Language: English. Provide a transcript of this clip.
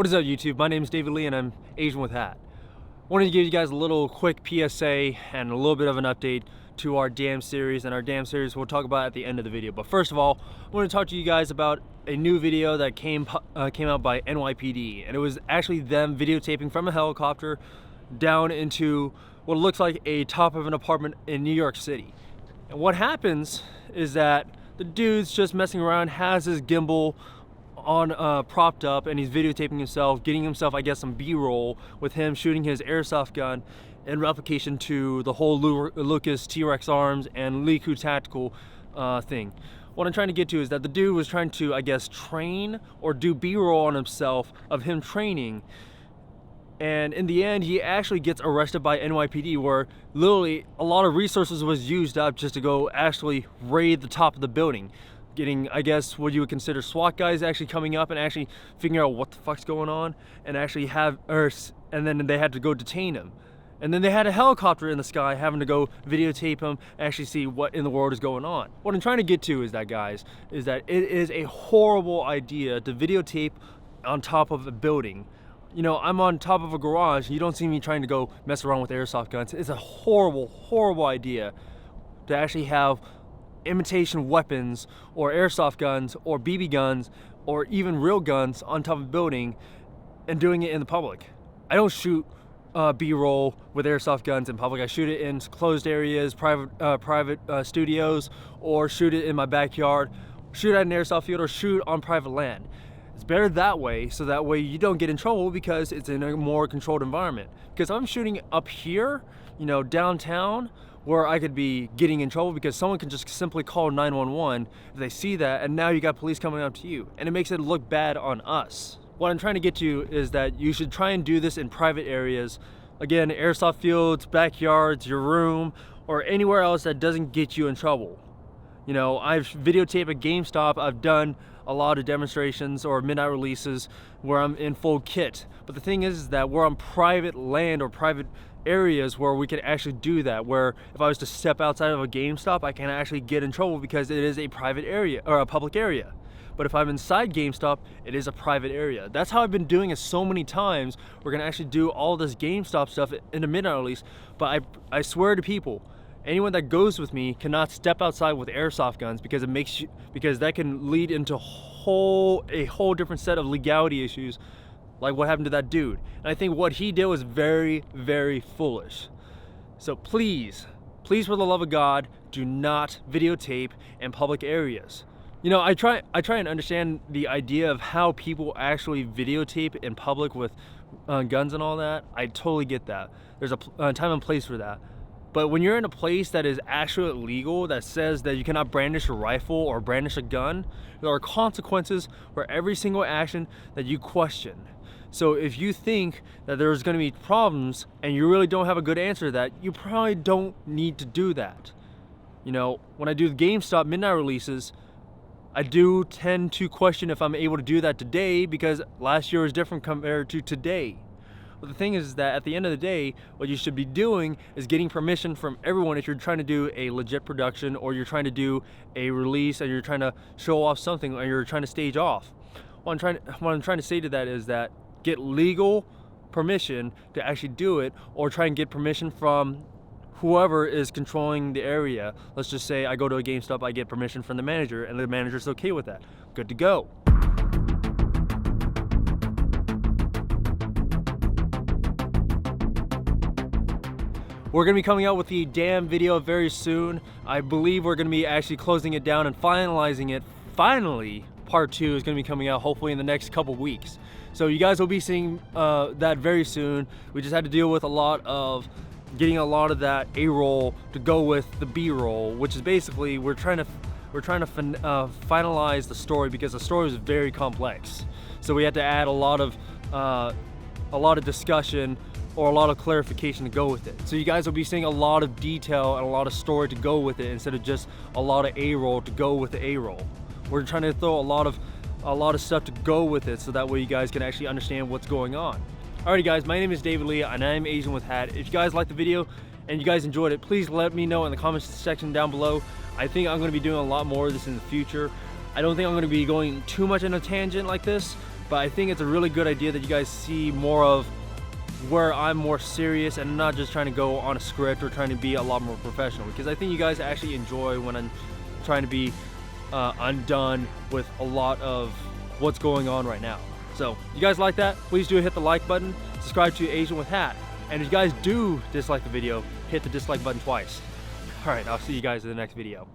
What is up, YouTube? My name is David Lee and I'm Asian with Hat. Wanted to give you guys a little quick PSA and a little bit of an update to our DAM series, and our DAM series we'll talk about at the end of the video. But first of all, I want to talk to you guys about a new video that came out by NYPD, and it was actually them videotaping from a helicopter down into what looks like a top of an apartment in New York City. And what happens is that the dude's just messing around, has his gimbal on propped up, and he's videotaping himself, getting himself, I guess, some B-roll with him shooting his airsoft gun in replication to the whole Lucas T-Rex arms and Liku tactical thing. What I'm trying to get to is that the dude was trying to, I guess, train or do B-roll on himself of him training, and in the end he actually gets arrested by NYPD, where literally a lot of resources was used up just to go actually raid the top of the building, getting, I guess, what you would consider SWAT guys actually coming up and actually figuring out what the fuck's going on, and actually and then they had to go detain him. And then they had a helicopter in the sky having to go videotape him, actually see what in the world is going on. What I'm trying to get to is that, guys, is that it is a horrible idea to videotape on top of a building. You know, I'm on top of a garage, you don't see me trying to go mess around with airsoft guns. It's a horrible, horrible idea to actually have imitation weapons or airsoft guns or BB guns or even real guns on top of a building and doing it in the public. I don't shoot B-roll with airsoft guns in public. I shoot it in closed areas, private studios, or shoot it in my backyard, shoot at an airsoft field, or shoot on private land. It's better that way, so that way you don't get in trouble because it's in a more controlled environment. Because I'm shooting up here, you know, downtown, where I could be getting in trouble because someone can just simply call 911 if they see that, and now you got police coming up to you, and it makes it look bad on us. What I'm trying to get to is that you should try and do this in private areas. Again, airsoft fields, backyards, your room, or anywhere else that doesn't get you in trouble. You know, I've videotaped at GameStop, I've done a lot of demonstrations or midnight releases where I'm in full kit. But the thing is that we're on private land or private areas where we can actually do that, where if I was to step outside of a GameStop, I can actually get in trouble because it is a private area or a public area. But if I'm inside GameStop, it is a private area. That's how I've been doing it so many times. We're gonna actually do all this GameStop stuff in a midnight release, but I swear to people, anyone that goes with me cannot step outside with airsoft guns because that can lead into a whole different set of legality issues, like what happened to that dude. And I think what he did was very, very foolish. So please, for the love of God, do not videotape in public areas. You know, I try and understand the idea of how people actually videotape in public with guns and all that. I totally get that. There's a time and place for that. But when you're in a place that is actually illegal, that says that you cannot brandish a rifle or brandish a gun, there are consequences for every single action that you question. So if you think that there's going to be problems and you really don't have a good answer to that, you probably don't need to do that. You know, when I do the GameStop midnight releases, I do tend to question if I'm able to do that today because last year was different compared to today. But the thing is that at the end of the day, what you should be doing is getting permission from everyone if you're trying to do a legit production, or you're trying to do a release, and you're trying to show off something, or you're trying to stage off. What I'm trying to say to that is that get legal permission to actually do it, or try and get permission from whoever is controlling the area. Let's just say I go to a GameStop, I get permission from the manager, and the manager's okay with that. Good to go. We're gonna be coming out with the DAM video very soon. I believe we're gonna be actually closing it down and finalizing it. Finally, part 2 is gonna be coming out hopefully in the next couple weeks. So you guys will be seeing that very soon. We just had to deal with getting a lot of that A-roll to go with the B-roll, which is basically we're trying to finalize the story because the story is very complex. So we had to add a lot of discussion or a lot of clarification to go with it. So you guys will be seeing a lot of detail and a lot of story to go with it instead of just a lot of A-roll to go with the A-roll. We're trying to throw a lot of stuff to go with it so that way you guys can actually understand what's going on. Alrighty guys, my name is David Lee and I'm Asian with Hat. If you guys liked the video and you guys enjoyed it, please let me know in the comments section down below. I think I'm going to be doing a lot more of this in the future. I don't think I'm going to be going too much in a tangent like this, but I think it's a really good idea that you guys see more of where I'm more serious and not just trying to go on a script or trying to be a lot more professional, because I think you guys actually enjoy when I'm trying to be undone with a lot of what's going on right now. So you guys like that? Please do hit the like button, subscribe to Asian with Hat, and if you guys do dislike the video, hit the dislike button twice. All right, I'll see you guys in the next video.